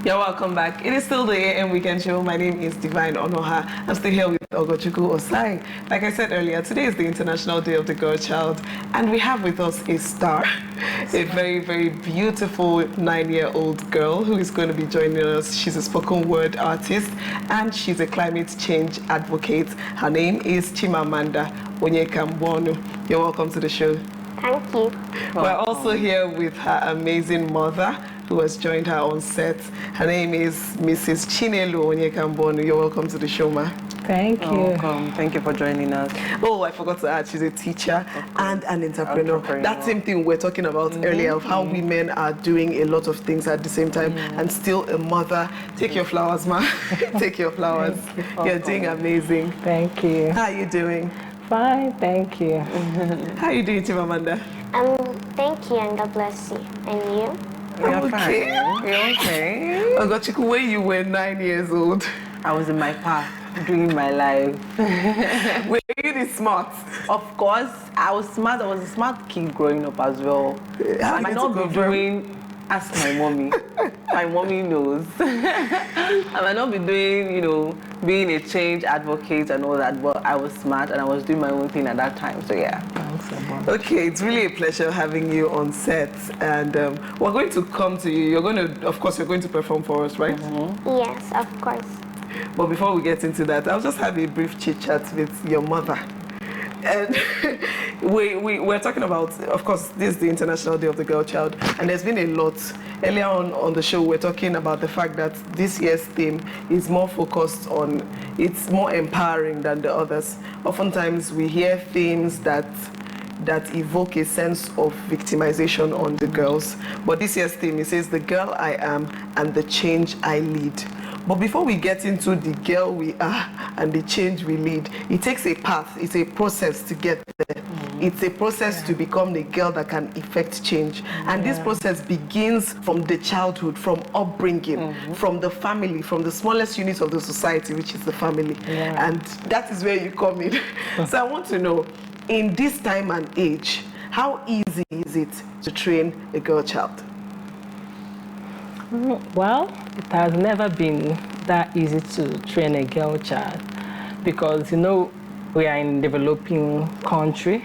You're welcome back. It is still the AM Weekend Show. My name is Divine Onoha. I'm still here with Ogochukwu Osai. Like I said earlier, today is the International Day of the Girl Child, and we have with us a star, a very, very beautiful 9-year-old girl who is going to be joining us. She's a spoken word artist, and she's a climate change advocate. Her name is Chimamanda Onyeka-Mbonu. You're welcome to the show. Thank you. We're also here with her amazing mother, who has joined her on set. Her name is Mrs. Chinelo Onyeka-Mbonu. You're welcome to the show, ma. Thank you. Welcome. Thank you for joining us. Oh, I forgot to add, she's a teacher and an entrepreneur. That same thing we're talking about earlier, of how women are doing a lot of things at the same time and still a mother. Take your flowers, ma. Take your flowers. You're doing amazing. Thank you. How are you doing? Fine, thank you. How are you doing, Chimamanda? Thank you and God bless you. And you? You're okay. Fine. You're okay. Ogochukwu, when you were 9 years old, I was in my path, doing my life. were you this smart? Of course, I was smart. I was a smart kid growing up as well. I might not be doing, ask my mommy. My mommy knows. I might not be doing, being a change advocate and all that, but I was smart and I was doing my own thing at that time. So yeah. Okay, it's really a pleasure having you on set, and we're going to come to you. You're going to, of course, you're going to perform for us, right? Yes, of course. But before we get into that, I'll just have a brief chit chat with your mother. And we're talking about, of course, this is the International Day of the Girl Child, and there's been a lot. Earlier on the show, we're talking about the fact that this year's theme is more focused on, it's more empowering than the others. Oftentimes, we hear themes that evoke a sense of victimization on the girls. But this year's theme, it says, the girl I am and the change I lead. But before we get into the girl we are and the change we lead, it takes a path, it's a process to get there. It's a process to become the girl that can effect change. And this process begins from the childhood, from upbringing, from the family, from the smallest unit of the society, which is the family. And that is where you come in. So I want to know, in this time and age, how easy is it to train a girl child? Well, it has never been that easy to train a girl child because, we are in a developing country.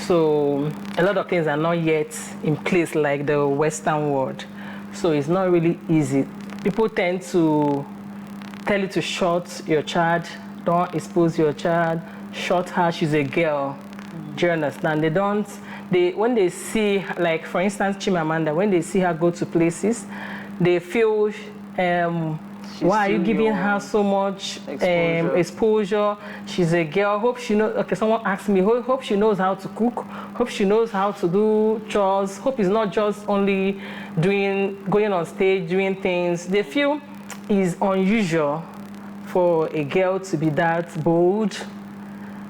So a lot of things are not yet in place like the Western world. So it's not really easy. People tend to tell you to shut your child, don't expose your child, shut her, she's a girl. Do you understand? When they see, like for instance, Chimamanda, when they see her go to places, they feel, why are you giving her so much exposure? She's a girl. Hope she knows. Okay, someone asked me, hope she knows how to cook. Hope she knows how to do chores. Hope it's not just only going on stage, doing things. They feel it's unusual for a girl to be that bold,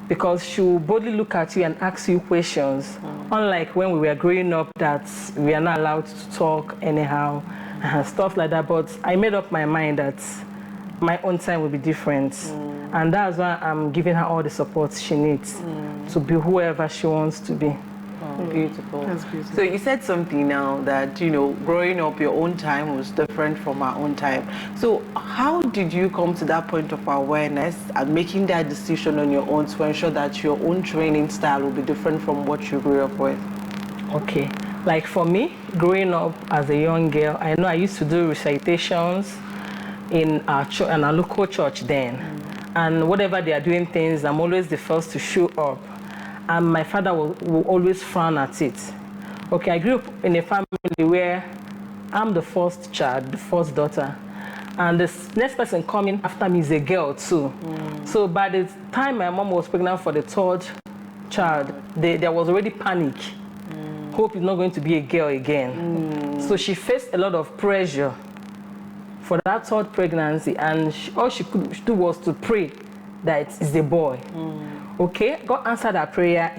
because she will boldly look at you and ask you questions. Unlike when we were growing up, that we are not allowed to talk anyhow and stuff like that. But I made up my mind that my own time will be different. And that's why I'm giving her all the support she needs to be whoever she wants to be. Beautiful. That's beautiful. So you said something now that, growing up, your own time was different from our own time. So how did you come to that point of awareness and making that decision on your own to ensure that your own training style will be different from what you grew up with? Okay. Like for me, growing up as a young girl, I know I used to do recitations in our local church then. And whatever they are doing things, I'm always the first to show up. And my father will always frown at it. Okay, I grew up in a family where I'm the first child, the first daughter. And the next person coming after me is a girl too. So by the time my mom was pregnant for the third child, there was already panic. Hope it's not going to be a girl again. So she faced a lot of pressure for that third pregnancy, and all she could do was to pray that it's a boy. Okay, God answered her prayer,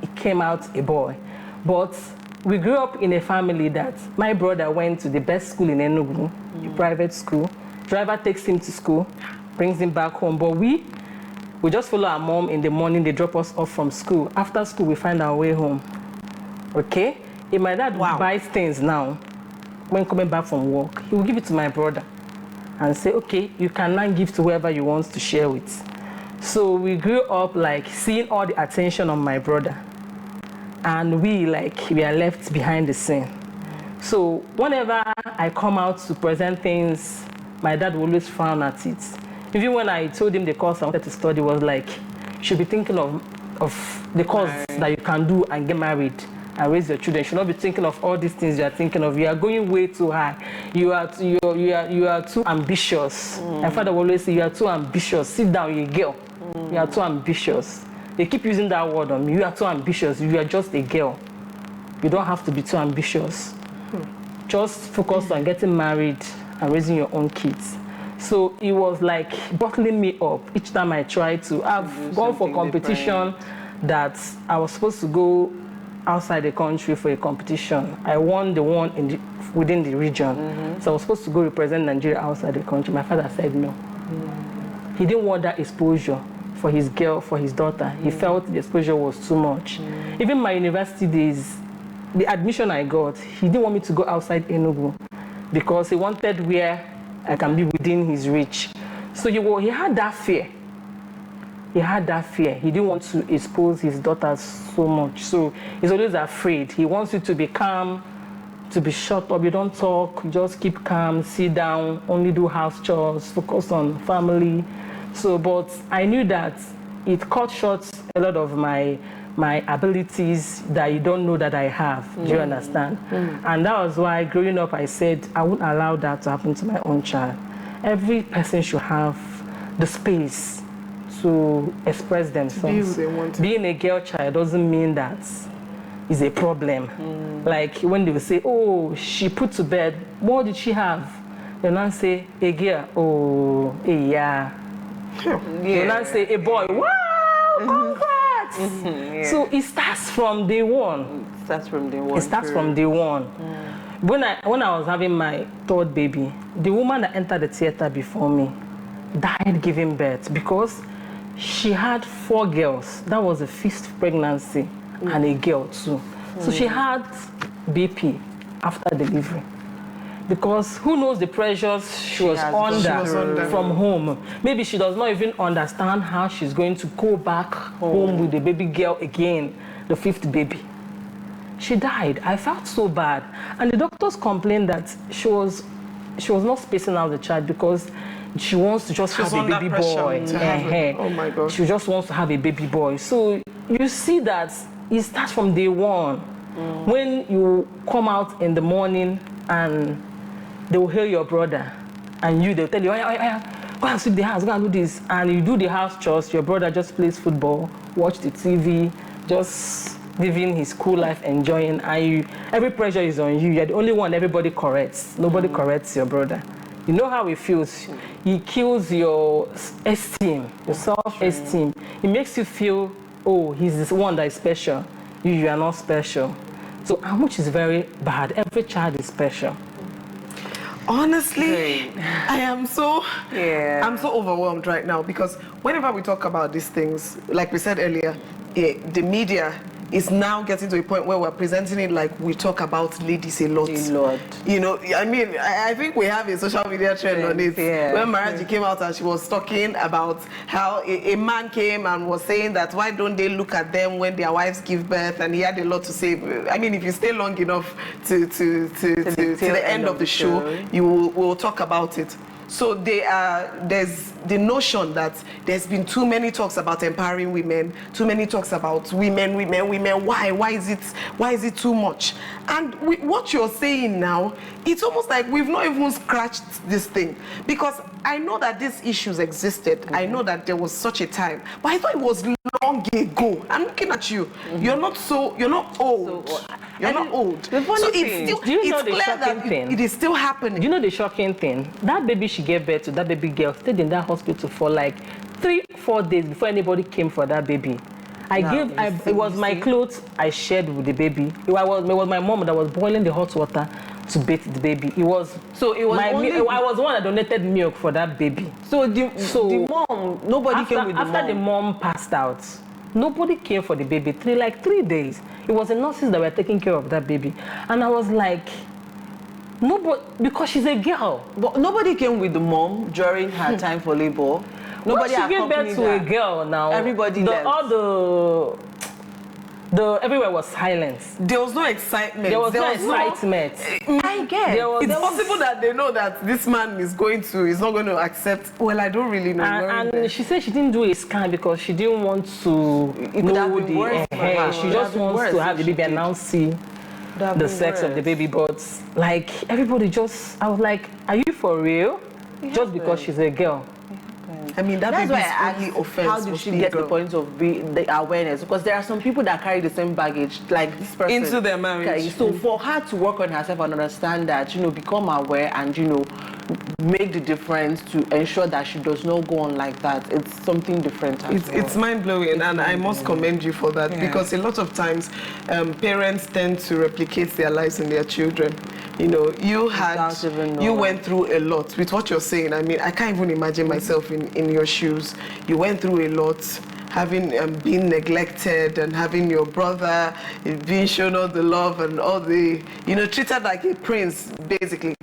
it came out a boy. But we grew up in a family that my brother went to the best school in Enugu, a private school. Driver takes him to school, brings him back home. But we just follow our mom in the morning, they drop us off from school. After school, we find our way home. Okay? If my dad buys things now, when coming back from work, he will give it to my brother and say, okay, you can now give to whoever you want to share with. So we grew up like seeing all the attention on my brother, and we are left behind the scene. So whenever I come out to present things, my dad will always frown at it. Even when I told him the course I wanted to study was like, you should be thinking of the course that you can do and get married and raise your children. You should not be thinking of all these things you are thinking of. You are going way too high. You are too ambitious. My father will always say, you are too ambitious. Sit down, you girl. You are too ambitious. They keep using that word on me. You are too ambitious. You are just a girl. You don't have to be too ambitious. Just focus on getting married and raising your own kids. So it was like bottling me up each time I tried to. I've gone for competition that I was supposed to go outside the country for a competition. I won the one within the region. So I was supposed to go represent Nigeria outside the country. My father said no. He didn't want that exposure for his girl, for his daughter. He felt the exposure was too much. Even my university days, the admission I got, he didn't want me to go outside Enugu because he wanted where I can be within his reach. So he had that fear. He had that fear. He didn't want to expose his daughters so much. So he's always afraid. He wants you to be calm, to be shut up. You don't talk, just keep calm, sit down, only do house chores, focus on family. So, but I knew that it cut short a lot of my abilities that you don't know that I have. Do you understand? And that was why growing up I said I wouldn't allow that to happen to my own child. Every person should have the space to express themselves. Being a girl child doesn't mean that is a problem. Like when they will say, oh, she put to bed, what did she have? They'll not say, a girl, oh, yeah. They'll not say, a boy, wow, congrats. So it starts from day one. It starts from day one. It starts from day one. When I was having my third baby, the woman that entered the theater before me died giving birth because she had 4 girls. That was the 5th pregnancy, and a girl too. So she had BP after delivery. Because who knows the pressures she was under from home. Maybe she does not even understand how she's going to go back home with the baby girl again, the 5th baby. She died. I felt so bad. And the doctors complained that she was not spacing out the child because she wants to just have a baby boy. Oh my God. She just wants to have a baby boy. So you see that it starts from day one. When you come out in the morning and they will hear your brother, and they'll tell you, go and sweep the house, go and do this. And you do the house chores, your brother just plays football, watch the TV, just living his cool life, enjoying, and every pressure is on you. You're the only one everybody corrects. Nobody corrects your brother. You know how it feels. He kills your esteem, your self-esteem. It makes you feel, oh, he's this one that is special. You are not special. So how much is very bad? Every child is special. Honestly, I am I'm so overwhelmed right now because whenever we talk about these things, like we said earlier, the media is now getting to a point where we're presenting it like we talk about ladies a lot. You know, I mean, I think we have a social media trend on it. When Maraji came out and she was talking about how a man came and was saying that why don't they look at them when their wives give birth, and he had a lot to say. I mean, if you stay long enough to the end of the show, you will talk about it. So there's the notion that there's been too many talks about empowering women, too many talks about women. Why is it too much? And what you're saying now, it's almost like we've not even scratched this thing, because I know that these issues existed. I know that there was such a time, but I thought it was long ago. I'm looking at you. You're not old. You're not old. The funny thing, do you know the shocking thing? It is still happening. Do you know the shocking thing? That baby she gave birth to, that baby girl, stayed in that hospital for like 3-4 days before anybody came for that baby. It was my clothes I shared with the baby. It was my mom that was boiling the hot water to bathe the baby. I was the one that donated milk for that baby. So the mom, nobody came with the mom. After the mom passed out, nobody came for the baby. 3 days. It was the nurses that were taking care of that baby. And I was like, No, but because she's a girl. But nobody came with the mom during her time for labor. Nobody Well, she gave birth to a girl now. Everybody left. Everywhere was silent. There was no excitement. There was no excitement. I guess. It's possible that they know that this man is not going to accept. Well, I don't really know. And she said she didn't do a scan because she didn't want to know the hair. She just wants to have the baby and now see the sex of the baby. But like everybody I was like, are you for real? Just because she's a girl. I mean, that's why I asked, offense. how did she get the point of the awareness? Because there are some people that carry the same baggage, like this person. Into their marriage. So for her to work on herself and understand that, become aware and, make the difference to ensure that she does not go on like that, it's something different. It's mind-blowing, and I must commend you for that, because a lot of times parents tend to replicate their lives in their children. You went through a lot with what you're saying. I mean, I can't even imagine myself in your shoes. You went through a lot, having been neglected and having your brother being shown all the love and all the, treated like a prince, basically.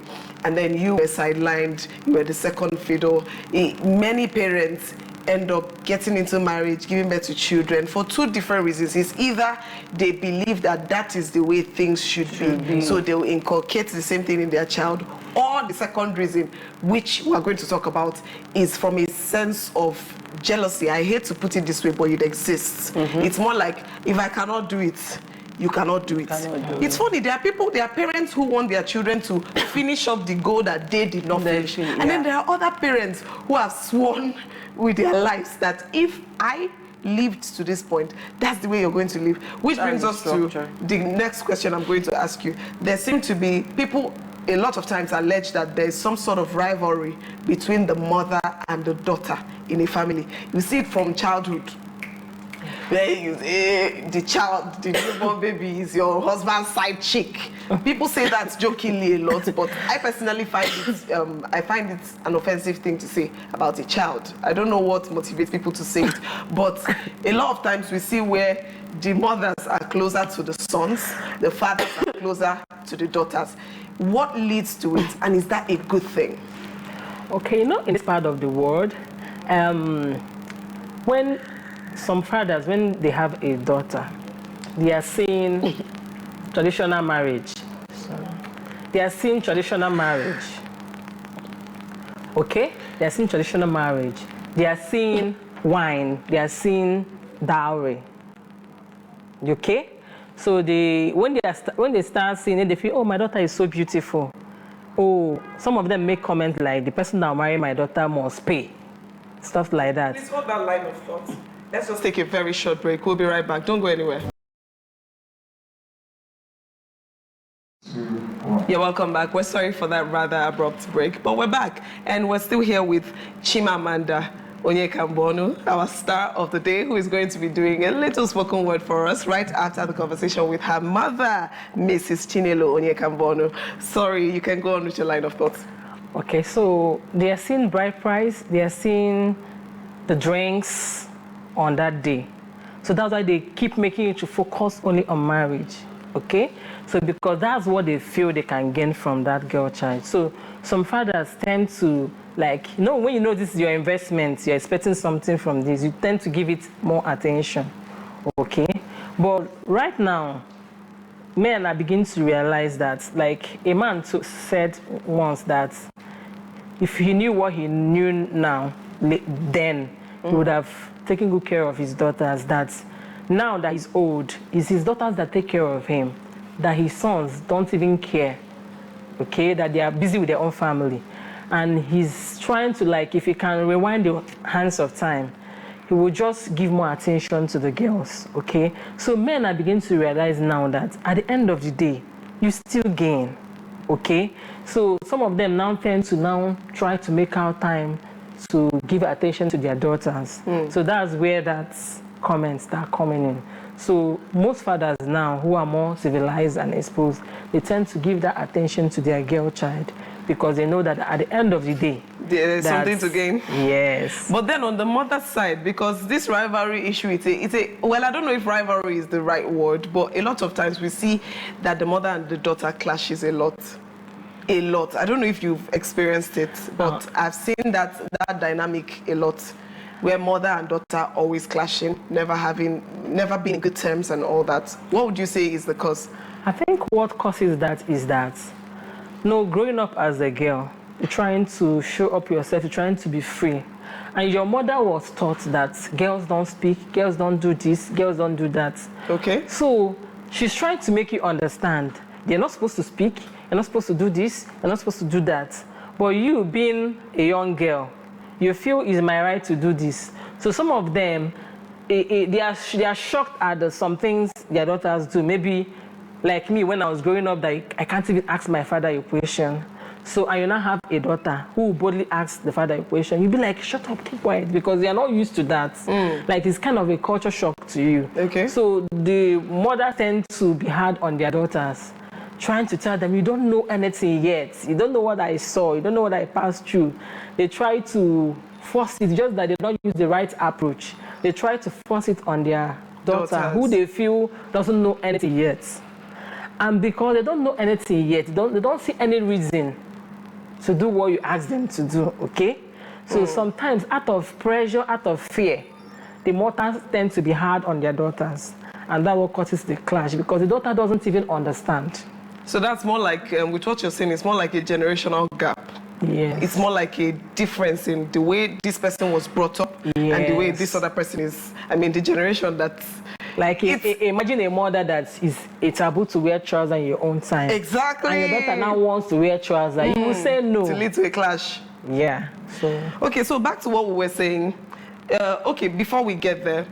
And then you were sidelined, you were the second fiddle. Many parents end up getting into marriage, giving birth to children for two different reasons. It's either they believe that is the way things should be, so they'll inculcate the same thing in their child, or the second reason, which we're going to talk about, is from a sense of jealousy. I hate to put it this way, but it exists. It's more like, if I cannot do it, you cannot do it. It's funny, there are parents who want their children to finish up the goal that they did not finish. And then there are other parents who have sworn with their lives that if I lived to this point, that's the way you're going to live. Which brings us to the next question I'm going to ask you. There seem to be people, a lot of times, allege that there's some sort of rivalry between the mother and the daughter in a family. You see it from childhood. The newborn baby is your husband's side chick. People say that jokingly a lot, but I personally find it an offensive thing to say about a child. I don't know what motivates people to say it, but a lot of times we see where the mothers are closer to the sons, the fathers are closer to the daughters. What leads to it, and is that a good thing? Okay, in this part of the world, when some fathers, when they have a daughter, they are seeing traditional marriage. They are seeing traditional marriage. Okay? They are seeing traditional marriage. They are seeing wine. They are seeing dowry. Okay? So when they start seeing it, they feel, oh, my daughter is so beautiful. Oh, some of them make comments like, the person that will marry my daughter must pay. Stuff like that. Please hold that line of thought. Let's just take a very short break. We'll be right back. Don't go anywhere. You're welcome back. We're sorry for that rather abrupt break, but we're back. And we're still here with Chimamanda Onyeka-Mbonu, our star of the day, who is going to be doing a little spoken word for us right after the conversation with her mother, Mrs. Chinelo Onyeka-Mbonu. Sorry, you can go on with your line of thoughts. Okay, so they are seeing bride price, they are seeing the drinks on that day. So that's why they keep making it to focus only on marriage, okay? So because that's what they feel they can gain from that girl child. So some fathers tend to, like, when you know this is your investment, you're expecting something from this, you tend to give it more attention, okay? But right now, men are beginning to realize that, like a man said once, that if he knew what he knew now, then he would have taken good care of his daughters. That now that he's old, it's his daughters that take care of him, that his sons don't even care, okay, that they are busy with their own family. And he's trying to, like, if he can rewind the hands of time, he will just give more attention to the girls, okay? So men are beginning to realize now that at the end of the day, you still gain, okay? So some of them now tend to now try to make out time to give attention to their daughters. So that's where that comments start coming in. So most fathers now who are more civilized and exposed, they tend to give that attention to their girl child because they know that at the end of the day, there's something to gain. Yes. But then on the mother's side, because this rivalry issue, well, I don't know if rivalry is the right word, but a lot of times we see that the mother and the daughter clashes a lot. a lot. I don't know if you've experienced it, but I've seen that dynamic a lot, where mother and daughter always clashing, never being in good terms and all that. What would you say is the cause? I think what causes that is that, growing up as a girl, you're trying to show up yourself, you're trying to be free. And your mother was taught that girls don't speak, girls don't do this, girls don't do that. Okay. So she's trying to make you understand they're not supposed to speak, you're not supposed to do this, you're not supposed to do that. But you, being a young girl, you feel it's my right to do this. So some of them, they are shocked at some things their daughters do. Maybe like me, when I was growing up, that I can't even ask my father a question. So and you now have a daughter who boldly asks the father a question. You'll be like, shut up, keep quiet, because they are not used to that. Like it's kind of a culture shock to you. Okay. So the mother tends to be hard on their daughters, trying to tell them, you don't know anything yet. You don't know what I saw. You don't know what I passed through. They try to force it, just that they don't use the right approach. They try to force it on their daughter, who they feel doesn't know anything yet. And because they don't know anything yet, they don't see any reason to do what you ask them to do, okay? So sometimes out of pressure, out of fear, the mothers tend to be hard on their daughters. And that what causes the clash, because the daughter doesn't even understand. So that's more like, with what you're saying, it's more like a generational gap. Yes. It's more like a difference in the way this person was brought up and the way this other person is, the generation that's... Like, imagine a mother that is a taboo to wear trousers in your own time. Exactly. And your daughter now wants to wear trousers. You will say no. To lead to a clash. Yeah. So. Okay, so back to what we were saying. Okay, before we get there,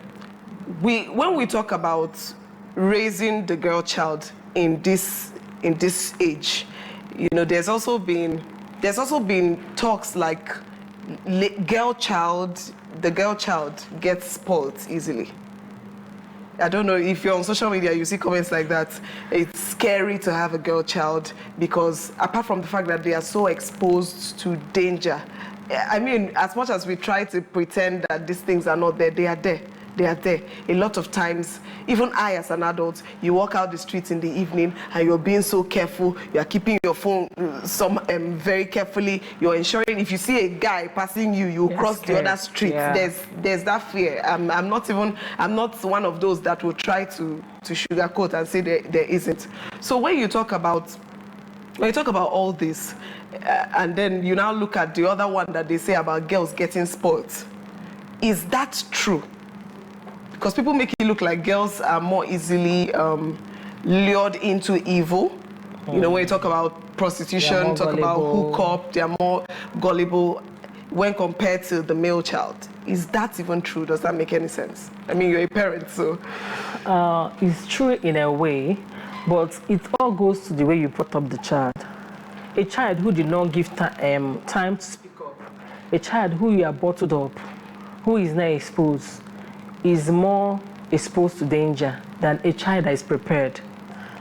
when we talk about raising the girl child in this age, there's also been talks like the girl child gets spoiled easily. I don't know if you're on social media, you see comments like that. It's scary to have a girl child because apart from the fact that they are so exposed to danger, as much as we try to pretend that these things are not there, they are there. They are there. A lot of times, even I as an adult, you walk out the streets in the evening and you're being so careful. You're keeping your phone very carefully. You're ensuring if you see a guy passing you, you cross the other street. Yeah. There's that fear. I'm not one of those that will try to sugarcoat and say there isn't. So when you talk about all this, and then you now look at the other one that they say about girls getting spoiled, is that true? Because people make it look like girls are more easily lured into evil. When you talk about prostitution, talk about hookup, they are more gullible when compared to the male child. Is that even true? Does that make any sense? You're a parent, so... It's true in a way, but it all goes to the way you brought up the child. A child who did not give time to speak up, a child who you are bottled up, who is not exposed, is more exposed to danger than a child that is prepared.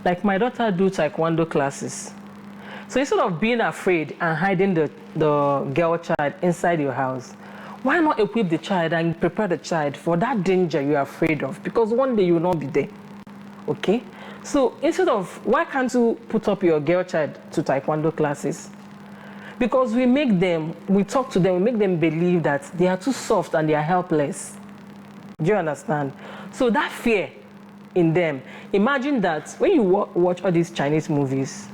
Like my daughter do taekwondo classes. So instead of being afraid and hiding the girl child inside your house, why not equip the child and prepare the child for that danger you're afraid of? Because one day you will not be there, okay? So instead of, why can't you put up your girl child to taekwondo classes? Because we talk to them, we make them believe that they are too soft and they are helpless. Do you understand? So that fear in them, imagine that when you watch all these Chinese movies,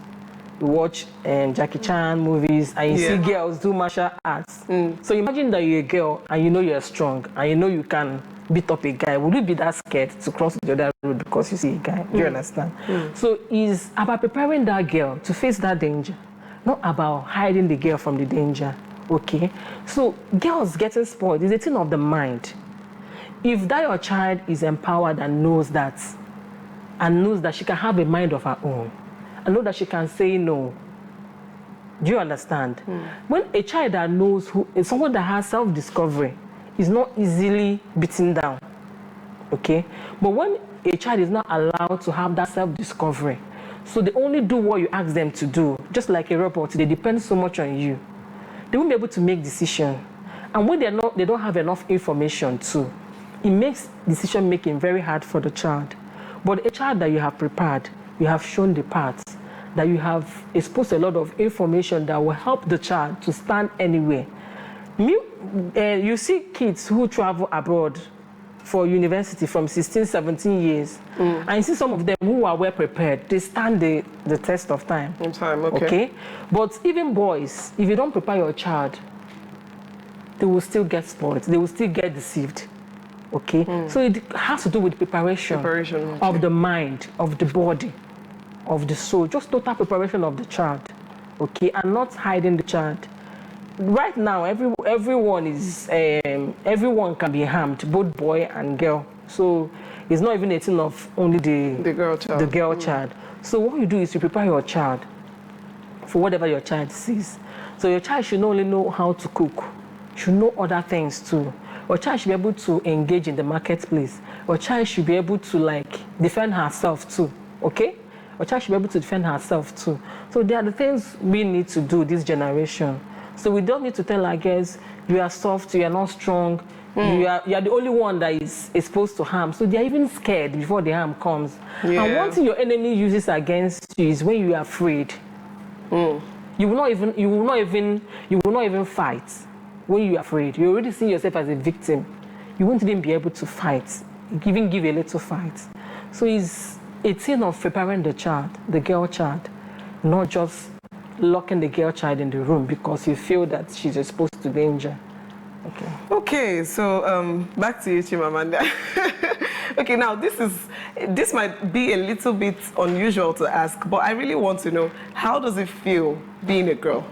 you watch Jackie Chan movies, and you see girls do martial arts. So imagine that you're a girl and you know you're strong and you know you can beat up a guy. Would you be that scared to cross the other road because you see a guy? Do you understand? So it's about preparing that girl to face that danger, not about hiding the girl from the danger, okay? So girls getting spoiled is a thing of the mind. If that your child is empowered and knows that she can have a mind of her own, and know that she can say no, do you understand? When a child that knows someone that has self-discovery is not easily beaten down, okay? But when a child is not allowed to have that self-discovery, so they only do what you ask them to do, just like a robot, they depend so much on you, they won't be able to make decisions. And when they don't have enough information too, it makes decision making very hard for the child. But a child that you have prepared, you have shown the path, that you have exposed a lot of information that will help the child to stand anywhere. You see kids who travel abroad for university from 16, 17 years, and you see some of them who are well prepared. They stand the test of time. Okay? But even boys, if you don't prepare your child, they will still get spoiled. They will still get deceived. Okay? So it has to do with preparation of the mind, of the body, of the soul. Just total preparation of the child. Okay? And not hiding the child. Right now, everyone can be harmed, both boy and girl. So it's not even a thing of only the girl child. So what you do is you prepare your child for whatever your child sees. So your child should not only know how to cook, should know other things too. Your child should be able to engage in the marketplace. Your child should be able to defend herself too. Okay? Your child should be able to defend herself too. So there are the things we need to do this generation. So we don't need to tell our girls, you are soft, you are not strong, you are the only one that is exposed to harm. So they are even scared before the harm comes. Yeah. And one thing your enemy uses against you is when you are afraid. You will not even fight when you are afraid. You already see yourself as a victim. You won't even be able to fight, even give a little fight. So it's a thing of preparing the child, the girl child, not just locking the girl child in the room because you feel that she's exposed to danger. Okay, so back to you, Chimamanda. Okay, now this might be a little bit unusual to ask, but I really want to know, how does it feel being a girl?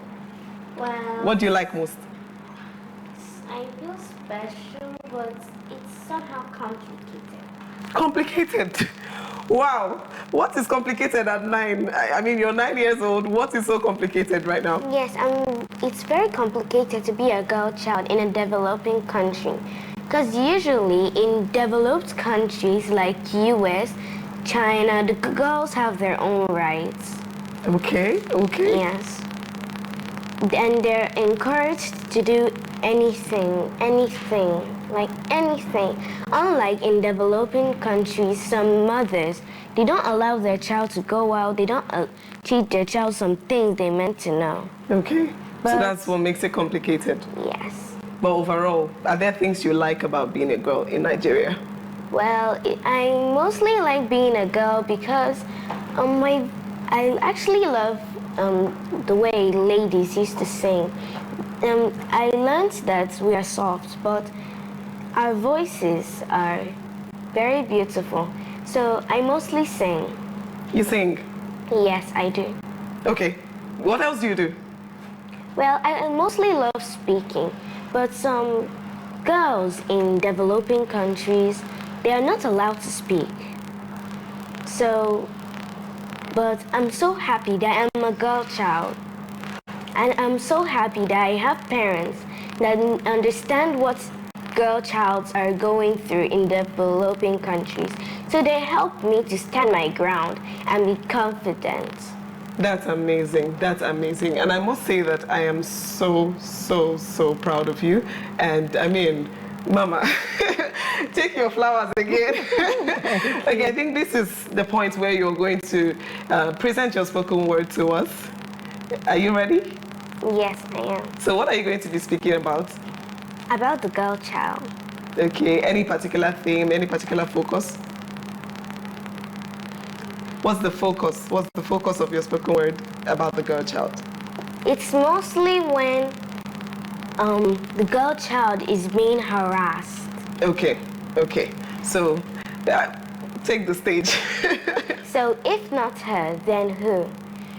Well, what do you like most? I feel special, but it's somehow complicated. Complicated? Wow, what is complicated at 9? I mean, you're 9 years old. What is so complicated right now? Yes, it's very complicated to be a girl child in a developing country. Because usually in developed countries like US, China, the girls have their own rights. Okay. Yes. And they're encouraged to do anything. Unlike in developing countries, some mothers, they don't allow their child to go out. They don't teach their child some things they meant to know. Okay. So that's what makes it complicated. Yes. But overall, are there things you like about being a girl in Nigeria? Well, I mostly like being a girl because I actually love the way ladies used to sing. I learned that we are soft, but our voices are very beautiful. So I mostly sing. You sing? Yes, I do. Okay. What else do you do? Well, I mostly love speaking, but some girls in developing countries, they are not allowed to speak. But I'm so happy that I'm a girl child. And I'm so happy that I have parents that understand what girl childs are going through in developing countries. So they help me to stand my ground and be confident. That's amazing. That's amazing. And I must say that I am so proud of you. And I mean, Mama, take your flowers again. Okay, I think this is the point where you're going to present your spoken word to us. Are you ready? Yes, I am. So what are you going to be speaking about? About the girl child. Okay, any particular theme, any particular focus? What's the focus? What's the focus of your spoken word about the girl child? It's mostly when the girl child is being harassed. Okay. So, take the stage. So, if not her, then who?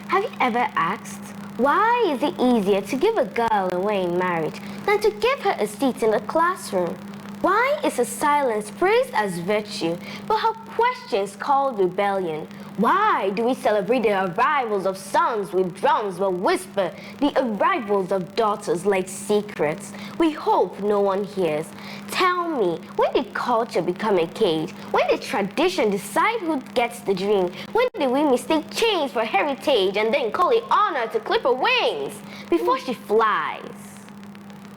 Have you ever asked, why is it easier to give a girl away in marriage than to give her a seat in the classroom? Why is her silence praised as virtue, but her questions called rebellion? Why do we celebrate the arrivals of sons with drums but whisper the arrivals of daughters like secrets? We hope no one hears. Tell me, when did culture become a cage? When did tradition decide who gets the dream? When did we mistake change for heritage and then call it honor to clip her wings before she flies?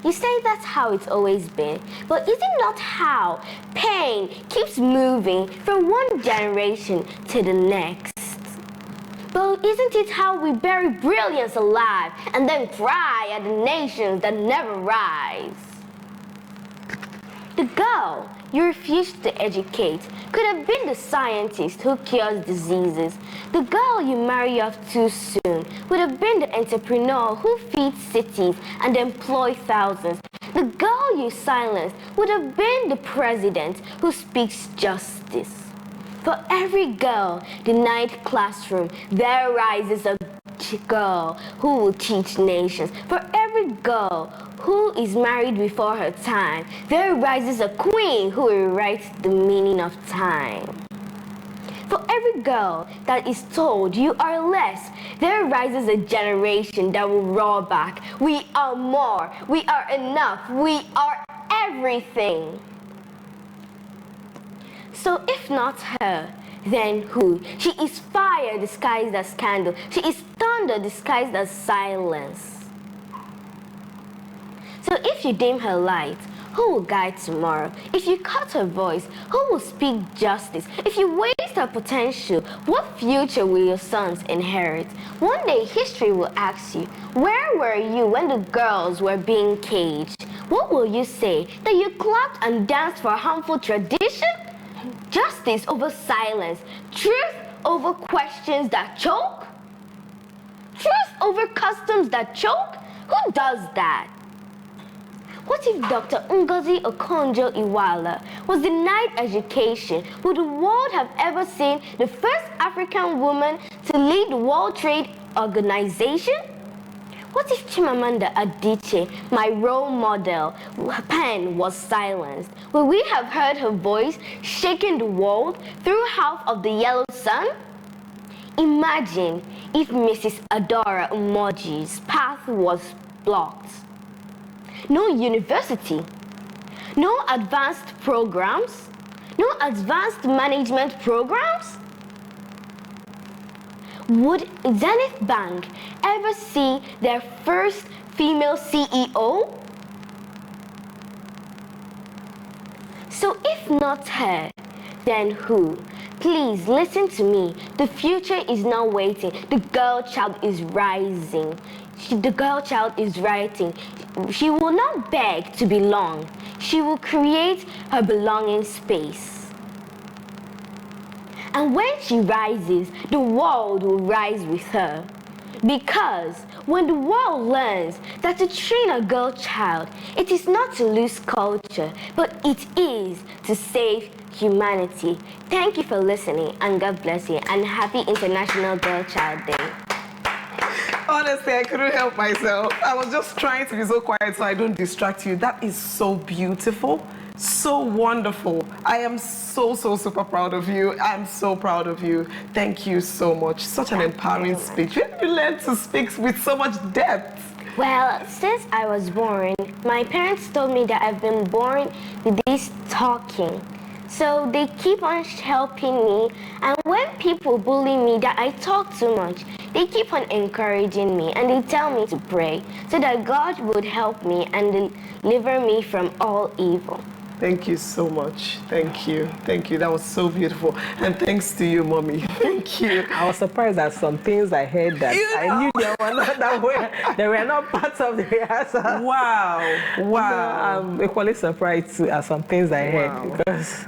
You say that's how it's always been, but is it not how pain keeps moving from one generation to the next? But isn't it how we bury brilliance alive and then cry at the nations that never rise? The girl you refused to educate could have been the scientist who cures diseases. The girl you marry off too soon would have been the entrepreneur who feeds cities and employs thousands. The girl you silenced would have been the president who speaks justice. For every girl denied classroom, there rises a girl who will teach nations. For every girl who is married before her time, there rises a queen who will write the meaning of time. For every girl that is told you are less, there rises a generation that will roar back. We are more, we are enough, we are everything. So if not her, then who? She is fire disguised as candle. She is thunder disguised as silence. So if you dim her light, who will guide tomorrow? If you cut her voice, who will speak justice? If you waste her potential, what future will your sons inherit? One day history will ask you, where were you when the girls were being caged? What will you say? That you clapped and danced for harmful tradition? Justice over silence, truth over questions that choke? Truth over customs that choke? Who does that? What if Dr. Ngozi Okonjo-Iweala was denied education? Would the world have ever seen the first African woman to lead the World Trade Organization? What if Chimamanda Adichie, my role model, her pen was silenced? Would we have heard her voice shaking the world through half of the yellow sun? Imagine if Mrs. Adora Umoji's path was blocked. No university, no advanced programs, no advanced management programs. Would Zenith Bank ever see their first female CEO? So if not her, then who? Please listen to me. The future is not waiting. The girl child is rising. The girl child is writing. She will not beg to belong. She will create her belonging space. And when she rises, the world will rise with her. Because when the world learns that to train a girl child, it is not to lose culture, but it is to save humanity. Thank you for listening, and God bless you, and happy International Girl Child Day. Honestly, I couldn't help myself. I was just trying to be so quiet so I don't distract you. That is so beautiful, so wonderful. I am so super proud of you. I'm so proud of you. Thank you so much. Such an empowering speech. When did you learn to speak with so much depth? Well, since I was born, my parents told me that I've been born with this talking. So they keep on helping me, and when people bully me that I talk too much, they keep on encouraging me, and they tell me to pray so that God would help me and deliver me from all evil. Thank you so much. Thank you. Thank you. That was so beautiful. And thanks to you, Mommy. Thank you. I was surprised at some things I heard that I knew they were not that way. They were not part of the rehearsal. Wow. Wow. I'm equally surprised at some things I heard because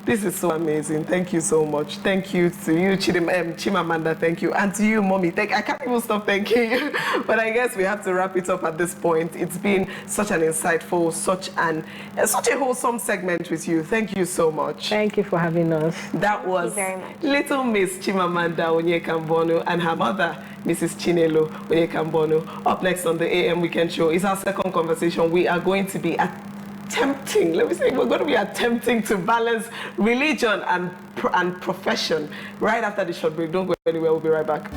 this is so amazing. Thank you so much. Thank you to you, Chimamanda. Thank you. And to you, Mommy. I can't even stop thanking you. But I guess we have to wrap it up at this point. It's been such an insightful, such a wholesome segment with you. Thank you so much. Thank you for having us. That was very much. little Miss Chimamanda Onyeka-Mbonu and her mother, Mrs. Chinelo Onyeka-Mbonu. Up next on the AM Weekend Show is our second conversation. We are going to be we're going to be attempting to balance religion and profession. Right after the short break. Don't go anywhere. We'll be right back.